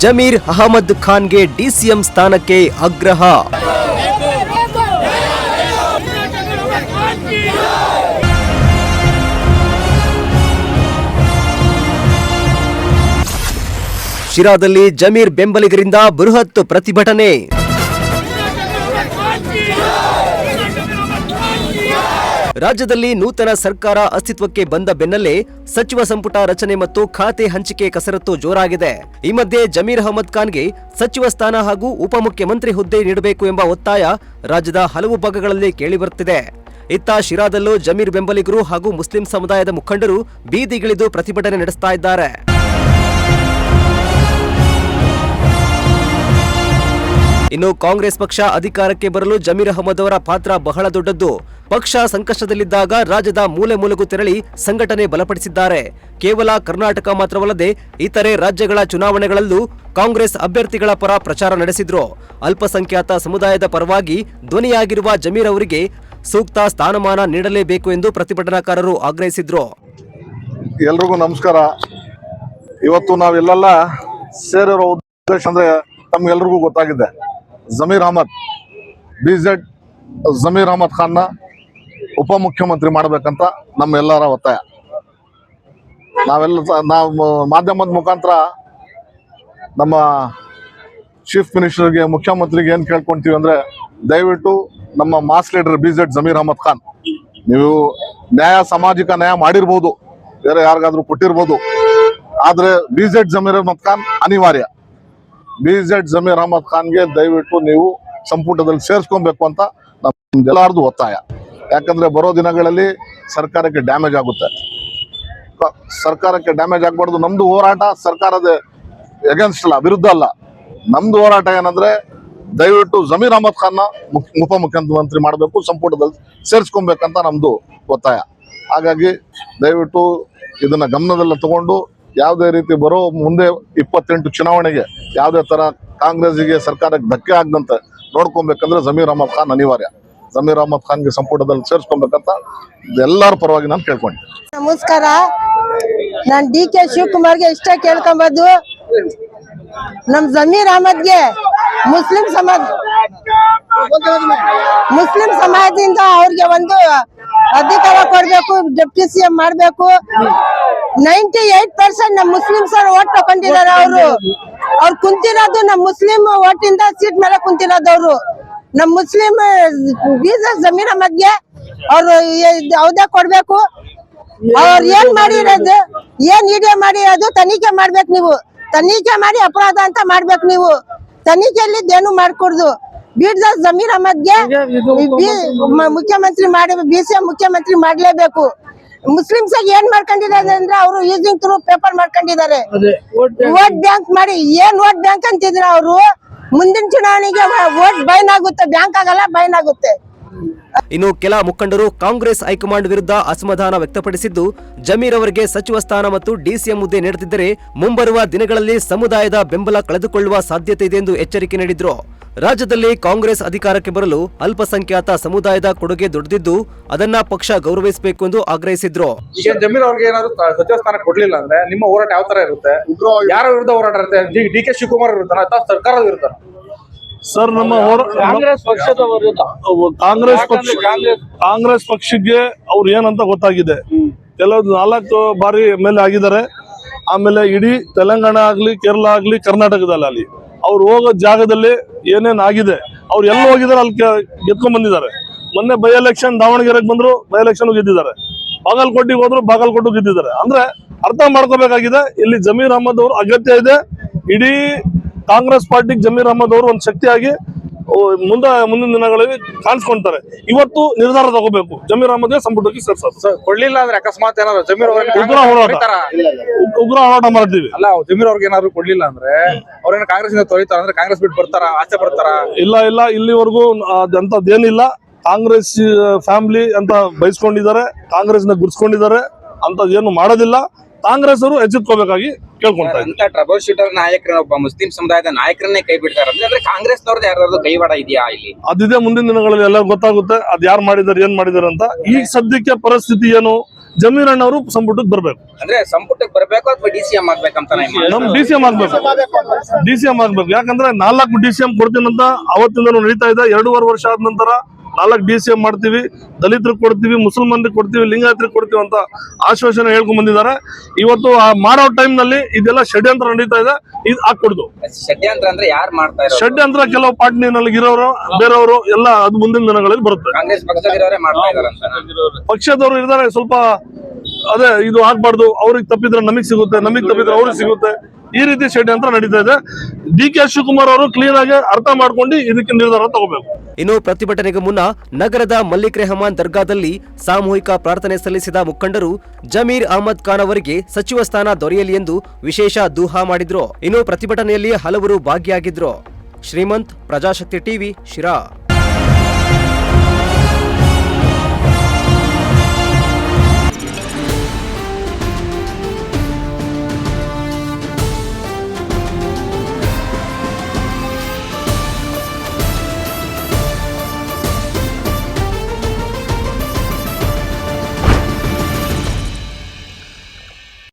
Zameer Ahmed ಖಾನ್ಗೆ DCM ಸ್ಥಾನಕ್ಕೆ ಆಗ್ರಹ. ಶಿರಾದಲ್ಲಿ ಜಮೀರ್ ಬೆಂಬಲಿಗರಿಂದ ಬೃಹತ್ ಪ್ರತಿಭಟನೆ. ರಾಜ್ಯದಲ್ಲಿ ನೂತನ ಸರ್ಕಾರ ಅಸ್ತಿತ್ವಕ್ಕೆ ಬಂದ ಬೆನ್ನಲ್ಲೇ ಸಚಿವ ಸಂಪುಟ ರಚನೆ ಮತ್ತು ಖಾತೆ ಹಂಚಿಕೆ ಕಸರತ್ತು ಜೋರಾಗಿದೆ. ಈ ಮಧ್ಯೆ ಜಮೀರ್ ಅಹಮದ್ ಖಾನ್ಗೆ ಸಚಿವ ಸ್ಥಾನ ಹಾಗೂ ಉಪಮುಖ್ಯಮಂತ್ರಿ ಹುದ್ದೆ ನೀಡಬೇಕು ಎಂಬ ಒತ್ತಾಯ ರಾಜ್ಯದ ಹಲವು ಭಾಗಗಳಲ್ಲಿ ಕೇಳಿಬರುತ್ತಿದೆ. ಇತ್ತ ಶಿರಾದಲ್ಲೂ ಜಮೀರ್ ಬೆಂಬಲಿಗರು ಹಾಗೂ ಮುಸ್ಲಿಂ ಸಮುದಾಯದ ಮುಖಂಡರು ಬೀದಿಗಿಳಿದು ಪ್ರತಿಭಟನೆ ನಡೆಸ್ತಾ ಇದ್ದಾರೆ. ಇನ್ನು ಕಾಂಗ್ರೆಸ್ ಪಕ್ಷ ಅಧಿಕಾರಕ್ಕೆ ಬರಲು ಜಮೀರ್ ಅಹಮದ್ ಅವರ ಪಾತ್ರ ಬಹಳ ದೊಡ್ಡದ್ದು. ಪಕ್ಷ ಸಂಕಷ್ಟದಲ್ಲಿದ್ದಾಗ ರಾಜ್ಯದ ಮೂಲೆ ಮೂಲೆಗೂ ತೆರಳಿ ಸಂಘಟನೆ ಬಲಪಡಿಸಿದ್ದಾರೆ. ಕೇವಲ ಕರ್ನಾಟಕ ಮಾತ್ರವಲ್ಲದೆ ಇತರೆ ರಾಜ್ಯಗಳ ಚುನಾವಣೆಗಳಲ್ಲೂ ಕಾಂಗ್ರೆಸ್ ಅಭ್ಯರ್ಥಿಗಳ ಪರ ಪ್ರಚಾರ ನಡೆಸಿದ್ರು. ಅಲ್ಪಸಂಖ್ಯಾತ ಸಮುದಾಯದ ಪರವಾಗಿ ಧ್ವನಿಯಾಗಿರುವ ಜಮೀರ್ ಅವರಿಗೆ ಸೂಕ್ತ ಸ್ಥಾನಮಾನ ನೀಡಲೇಬೇಕು ಎಂದು ಪ್ರತಿಭಟನಾಕಾರರು ಆಗ್ರಹಿಸಿದ್ರು. ಎಲ್ರಿಗೂ ನಮಸ್ಕಾರ. ಇವತ್ತು ನಾವೆಲ್ಲ ಸೇರಿರೋ ಉದ್ದೇಶ ಅಂದ್ರೆ ತಮ್ಗೆಲ್ರಿಗೂ ಗೊತ್ತಾಗಿದೆ. ಜಮೀರ್ ಅಹಮದ್ ಜಮೀರ್ ಅಹಮದ್ ಖಾನ್ನ ಉಪಮುಖ್ಯಮಂತ್ರಿ ಮಾಡಬೇಕಂತ ನಮ್ಮೆಲ್ಲರ ಒತ್ತಾಯ. ನಾವು ಮಾಧ್ಯಮದ ಮುಖಾಂತರ ನಮ್ಮ ಚೀಫ್ ಮಿನಿಸ್ಟರ್ಗೆ, ಮುಖ್ಯಮಂತ್ರಿಗೆ ಏನು ಕೇಳ್ಕೊಂತೀವಿ ಅಂದ್ರೆ, ದಯವಿಟ್ಟು ನಮ್ಮ ಮಾಸ್ ಲೀಡರ್ ಜಮೀರ್ ಅಹಮದ್ ಖಾನ್, ನೀವು ಸಾಮಾಜಿಕ ನ್ಯಾಯ ಮಾಡಿರ್ಬೋದು, ಬೇರೆ ಯಾರಿಗಾದ್ರೂ ಕೊಟ್ಟಿರ್ಬೋದು, ಆದ್ರೆ ಜಮೀರ್ ಅಹಮದ್ ಖಾನ್ ಅನಿವಾರ್ಯ. ಜಮೀರ್ ಅಹಮದ್ ಖಾನ್ಗೆ ದಯವಿಟ್ಟು ನೀವು ಸಂಪುಟದಲ್ಲಿ ಸೇರಿಸ್ಕೊಬೇಕು ಅಂತ ನಮ್ಗೆಲ್ಲಾರ್ದು ಒತ್ತಾಯ. ಯಾಕಂದ್ರೆ ಬರೋ ದಿನಗಳಲ್ಲಿ ಸರ್ಕಾರಕ್ಕೆ ಡ್ಯಾಮೇಜ್ ಆಗುತ್ತೆ. ಸರ್ಕಾರಕ್ಕೆ ಡ್ಯಾಮೇಜ್ ಆಗ್ಬಾರ್ದು. ನಮ್ದು ಹೋರಾಟ ಸರ್ಕಾರದ ಎಗೇನ್ಸ್ಟ್ ಅಲ್ಲ, ವಿರುದ್ಧ ಅಲ್ಲ. ನಮ್ದು ಹೋರಾಟ ಏನಂದ್ರೆ, ದಯವಿಟ್ಟು ಜಮೀರ್ ಅಹಮದ್ ಖಾನ್ನ ಉಪಮುಖ್ಯಮಂತ್ರಿ ಮಾಡಬೇಕು, ಸಂಪುಟದಲ್ಲಿ ಸೇರಿಸ್ಕೊಬೇಕಂತ ನಮ್ದು ಒತ್ತಾಯ. ಹಾಗಾಗಿ ದಯವಿಟ್ಟು ಇದನ್ನ ಗಮನದಲ್ಲಿ ತಗೊಂಡು ಯಾವುದೇ ರೀತಿ ಬರೋ ಮುಂದೆ 28 ಚುನಾವಣೆಗೆ ಯಾವುದೇ ತರ ಕಾಂಗ್ರೆಸ್ಗೆ ಸರ್ಕಾರಕ್ಕೆ ಧಕ್ಕೆ ಆಗದಂತೆ ನೋಡ್ಕೊಬೇಕಂದ್ರೆ ಜಮೀರ್ ಅಹಮದ್ ಖಾನ್ ಅನಿವಾರ್ಯ. ಜಮೀರ್ ಅಹಮದ್ ಖಾನ್ಗೆ ಸಂಪುಟದಲ್ಲಿ ಸೇರಿಸ್ಕೊಬೇಕಂತ ಎಲ್ಲರ ಪರವಾಗಿ ನಾನು ಕೇಳ್ಕೊಂಡೆ. ನಮಸ್ಕಾರ. ನಾನು DK ಶಿವಕುಮಾರ್ಗೆ ಇಷ್ಟ ಕೇಳ್ಕೊಂಬದ್ದು, ನಮ್ ಜಮೀರ್ ಅಹಮದ್ಗೆ ಮುಸ್ಲಿಂ ಸಮಾಜದಿಂದ ಅವ್ರಿಗೆ ಒಂದು ಅಧಿಕಾರ ಕೊಡ್ಬೇಕು, ಡೆಪ್ಟಿ CM ಮಾಡ್ಬೇಕು. 98% ನಮ್ಮ ಮುಸ್ಲಿಮ್ಸ್ ಓಟ್ ತಗೊಂಡಿದ್ದಾರೆ. ಅವ್ರು ಕುಂತಿರೋದು ನಮ್ಮ ಮುಸ್ಲಿಂ ಓಟಿಂದ ಸೀಟ್ ಮೇಲೆ ಕುಂತಿರೋದು. ಅವರು ನಮ್ಮ ಮುಸ್ಲಿಂ ಜಮೀರ್ ಅಹಮದ್ಗೆ ಅವ್ರು ಹೌದಾ ಕೊಡ್ಬೇಕು. ಅವ್ರು ಏನ್ ಮಾಡಿರೋದು, ಏನ್ ಇಡಿಯೋ ಮಾಡಿರೋದು ತನಿಖೆ ಮಾಡ್ಬೇಕು. ನೀವು ತನಿಖೆ ಮಾಡಿ ಅಪರಾಧ ಅಂತ ಮಾಡ್ಬೇಕು. ನೀವು ತನಿಖೆಯಲ್ಲಿ ಏನು ಮಾಡ್ಕೊಡ್ದು. ಜಮೀರ್ ಅಹಮದ್ಗೆ ಮುಖ್ಯಮಂತ್ರಿ ಮಾಡಿ, BCM ಮುಖ್ಯಮಂತ್ರಿ ಮಾಡ್ಲೇಬೇಕು. ಮುಸ್ಲಿಮ್ಸ್ ಏನ್ ಮಾಡ್ಕೊಂಡಿದ್ದಾರೆ ಅಂದ್ರೆ, ಅವರು ಯೂಸಿಂಗ್ ಥ್ರೂ ಪೇಪರ್ ಮಾಡ್ಕೊಂಡಿದ್ದಾರೆ. ವೋಟ್ ಬ್ಯಾಂಕ್ ಮಾಡಿ, ಏನ್ ವೋಟ್ ಬ್ಯಾಂಕ್ ಅಂತಿದ್ರ ಅವರು. ಮುಂದಿನ ಚುನಾವಣೆಗೆ ವೋಟ್ ಬೈನ್ ಆಗುತ್ತೆ, ಬ್ಯಾಂಕ್ ಆಗಲ್ಲ, ಬೈನ್ ಆಗುತ್ತೆ. ಇನ್ನು ಕೆಲ ಮುಖಂಡರು ಕಾಂಗ್ರೆಸ್ ಹೈಕಮಾಂಡ್ ವಿರುದ್ಧ ಅಸಮಾಧಾನ ವ್ಯಕ್ತಪಡಿಸಿದ್ದು, ಜಮೀರ್ ಅವರಿಗೆ ಸಚಿವ ಸ್ಥಾನ ಮತ್ತು DCM ಹುದ್ದೆ ನೀಡುತ್ತಿದ್ದರೆ ಮುಂಬರುವ ದಿನಗಳಲ್ಲಿ ಸಮುದಾಯದ ಬೆಂಬಲ ಕಳೆದುಕೊಳ್ಳುವ ಸಾಧ್ಯತೆ ಇದೆ ಎಂದು ಎಚ್ಚರಿಕೆ ನೀಡಿದ್ರು. ರಾಜ್ಯದಲ್ಲಿ ಕಾಂಗ್ರೆಸ್ ಅಧಿಕಾರಕ್ಕೆ ಬರಲು ಅಲ್ಪಸಂಖ್ಯಾತ ಸಮುದಾಯದ ಕೊಡುಗೆ ದೊಡ್ಡದಿದ್ದು, ಅದನ್ನ ಪಕ್ಷ ಗೌರವಿಸಬೇಕು ಎಂದು ಆಗ್ರಹಿಸಿದ್ರು. ಜಮೀರ್ ಅವ್ರಿಗೆ ಏನಾದ್ರು ಸಚಿವ ಸ್ಥಾನ ಕೊಡ್ಲಿಲ್ಲ ಅಂದ್ರೆ ನಿಮ್ಮ ಹೋರಾಟ ಯಾವ ತರ ಇರುತ್ತೆ? ಯಾರ ವಿರುದ್ಧ ಹೋರಾಟ ಇರುತ್ತೆ? DK ಶಿವಕುಮಾರ್ ವಿರುದ್ಧ ಅಥವಾ ಸರ್ಕಾರದ ವಿರುದ್ಧ? ಸರ್, ನಮ್ಮ ಕಾಂಗ್ರೆಸ್ ಪಕ್ಷಕ್ಕೆ ಅವ್ರು ಏನಂತ ಗೊತ್ತಾಗಿದೆ. ಕೆಲವು 4 ಬಾರಿ MLA ಆಗಿದ್ದಾರೆ. ಆಮೇಲೆ ಇಡೀ ತೆಲಂಗಾಣ ಆಗ್ಲಿ, ಕೇರಳ ಆಗ್ಲಿ, ಕರ್ನಾಟಕದಲ್ಲಿ ಅವ್ರು ಹೋಗೋ ಜಾಗದಲ್ಲಿ ಏನೇನ್ ಆಗಿದೆ, ಅವ್ರು ಎಲ್ಲ ಹೋಗಿದ್ದಾರೆ, ಅಲ್ಲಿ ಗೆದ್ಕೊಂಡ್ ಬಂದಿದ್ದಾರೆ. ಮೊನ್ನೆ ಬೈ ಎಲೆಕ್ಷನ್ ದಾವಣಗೆರೆಗೆ ಬಂದ್ರು, ಬೈ ಎಲೆಕ್ಷನ್ ಗೆದ್ದಿದ್ದಾರೆ. ಬಾಗಲಕೋಟೆಗೆ ಹೋದ್ರು, ಬಾಗಲಕೋಟೆ ಗೆದ್ದಿದ್ದಾರೆ. ಅಂದ್ರೆ ಅರ್ಥ ಮಾಡ್ಕೋಬೇಕಾಗಿದೆ, ಇಲ್ಲಿ ಜಮೀರ್ ಅಹಮದ್ ಅವರು ಅಗತ್ಯ ಇದೆ. ಇಡೀ ಕಾಂಗ್ರೆಸ್ ಪಾರ್ಟಿಗೆ ಜಮೀರ್ ಅಹಮದ್ ಅವರು ಒಂದು ಶಕ್ತಿಯಾಗಿ ಮುಂದಿನ ದಿನಗಳಲ್ಲಿ ಕಾಣಿಸ್ಕೊಂತಾರೆ. ಇವತ್ತು ನಿರ್ಧಾರ ತಗೋಬೇಕು, ಜಮೀರ್ ಅಹಮದ್ಗೆ ಸಂಪುಟಕ್ಕೆ ಸೇರ್ಸೋದು. ಕೊಡ್ಲಿಲ್ಲ ಅಂದ್ರೆ ಅಕಸ್ಮಾತ್ ಏನಾದ್ರು ಜಮೀರ್ ಉಗ್ರ ಹೋರಾಟ ಮಾಡ್ತೀವಿ. ಅಲ್ಲ, ಜಮೀರ್ ಅವ್ರಿಗೆ ಏನಾದ್ರು ಕೊಡ್ಲಿಲ್ಲ ಅಂದ್ರೆ ಅವ್ರೇನ ಕಾಂಗ್ರೆಸ್ ಇಂದ ತೊಳಿತಾರ ಅಂದ್ರೆ ಕಾಂಗ್ರೆಸ್ ಬಿಟ್ಟು ಬರ್ತಾರ, ಆಚೆ ಬರ್ತಾರ? ಇಲ್ಲ, ಇಲ್ಲಿವರೆಗೂ ಅಂತದ್ದೇನಿಲ್ಲ. ಕಾಂಗ್ರೆಸ್ ಫ್ಯಾಮಿಲಿ ಅಂತ ಬಯಸ್ಕೊಂಡಿದ್ದಾರೆ, ಕಾಂಗ್ರೆಸ್ ನ ಗುರ್ಸ್ಕೊಂಡಿದ್ದಾರೆ, ಅಂತದೇನು ಮಾಡೋದಿಲ್ಲ. ಕಾಂಗ್ರೆಸ್ ಅವರು ಎಚ್ಚೆತ್ಕೋಬೇಕಾಗಿ ಕೇಳ್ಕೊಂತಾರೆ. ಟ್ರಬಲ್ ಶೂಟರ್ ನಾಯಕರ ಒಬ್ಬ ಮುಸ್ಲಿಂ ಸಮುದಾಯದ ನಾಯಕರನ್ನೇ ಕೈ ಬಿಡ್ತಾರೆ ಅಂದ್ರೆ ಕಾಂಗ್ರೆಸ್ನವ್ರದ್ದು ಯಾರ್ದಾದ್ರು ಕೈವಾಡ ಇದೆಯಾ ಇಲ್ಲಿ? ಅದಿದೆ, ಮುಂದಿನ ದಿನಗಳಲ್ಲಿ ಎಲ್ಲ ಗೊತ್ತಾಗುತ್ತೆ ಅದ್ ಯಾರು ಮಾಡಿದಾರೆ, ಏನ್ ಮಾಡಿದಾರೆ ಅಂತ. ಈಗ ಸದ್ಯಕ್ಕೆ ಪರಿಸ್ಥಿತಿ ಏನು, ಜಮೀರ್ ಅಣ್ಣವರು ಸಂಪುಟಕ್ಕೆ ಬರ್ಬೇಕು. ಅಂದ್ರೆ ಸಂಪುಟಕ್ಕೆ ಬರ್ಬೇಕು ಅಥವಾ DCM ಆಗ್ಬೇಕಂತ ನಮ್ DCM ಆಗ್ಬೇಕು, DCM ಆಗ್ಬೇಕು. ಯಾಕಂದ್ರೆ 4 DCM ಕೊಡ್ತೀನಂತ ಅವತ್ತಿಂದ ನಡೀತಾ ಇದೆ. 2.5 ವರ್ಷ ಆದ ನಂತರ 4 DCM ಮಾಡ್ತೀವಿ, ದಲಿತರಿಗೆ ಕೊಡ್ತೀವಿ, ಮುಸಲ್ಮಾನರಿಗೆ ಕೊಡ್ತೀವಿ, ಲಿಂಗಾಯತರಿಗೆ ಕೊಡ್ತೀವಿ ಅಂತ ಆಶ್ವಾಸನೆ ಹೇಳ್ಕೊಂಡ್ ಬಂದಿದ್ದಾರೆ. ಇವತ್ತು ಆ ಮಾಡೋ ಟೈಮ್ ನಲ್ಲಿ ಇದೆಲ್ಲ ಷಡ್ಯಂತ್ರ ನಡೀತಾ ಇದೆ. ಇದು ಹಾಕೊಡ್ದು ಷಡ್ಯಂತ್ರ ಅಂದ್ರೆ ಯಾರು ಮಾಡ್ತಾ ಇರೋದು? ಷಡ್ಯಂತ್ರ ಕೆಲವು ಪಾರ್ಟಿನಲ್ಲಿ ಇರೋರು, ಬೇರೆಯವರು ಎಲ್ಲ ಅದು ಮುಂದಿನ ದಿನಗಳಲ್ಲಿ ಬರುತ್ತೆ. ಕಾಂಗ್ರೆಸ್ ಪಕ್ಷದವರೇ ಮಾಡ್ತಾ ಇದಾರೆ. ಪಕ್ಷದವರು ಇರ್ತಾರೆ ಸ್ವಲ್ಪ ಅದೇ ಇದು ಆಗ್ಬಾರ್ದು, ಅವ್ರಿಗೆ ತಪ್ಪಿದ್ರೆ ನಮಗ್ ಸಿಗುತ್ತೆ, ನಮಗ್ ತಪ್ಪಿದ್ರೆ ಅವ್ರಿಗೆ ಸಿಗುತ್ತೆ, ಈ ರೀತಿ ಷಡ್ಯಂತ್ರ ನಡೀತಾ ಇದೆ. DK ಶಿವಕುಮಾರ್ ಅವರು ಕ್ಲೀನ್ ಆಗಿ ಅರ್ಥ ಮಾಡ್ಕೊಂಡು ಇದಕ್ಕೆ ನಿರ್ಧಾರ ತಗೋಬೇಕು. ಇನ್ನು ಪ್ರತಿಭಟನೆಗೆ ಮುನ್ನ ನಗರದ ಮಲ್ಲಿಕ್ ರೆಹಮಾನ್ ದರ್ಗಾದಲ್ಲಿ ಸಾಮೂಹಿಕ ಪ್ರಾರ್ಥನೆ ಸಲ್ಲಿಸಿದ ಮುಖಂಡರು ಜಮೀರ್ ಅಹಮದ್ ಖಾನ್ ಅವರಿಗೆ ಸಚಿವ ಸ್ಥಾನ ದೊರೆಯಲಿ ಎಂದು ವಿಶೇಷ ದೂಹಾ ಮಾಡಿದ್ರು. ಇನ್ನು ಪ್ರತಿಭಟನೆಯಲ್ಲಿ ಹಲವರು ಭಾಗಿಯಾಗಿದ್ರು. ಶ್ರೀಮಂತ್, ಪ್ರಜಾಶಕ್ತಿ ಟಿವಿ, ಶಿರಾ.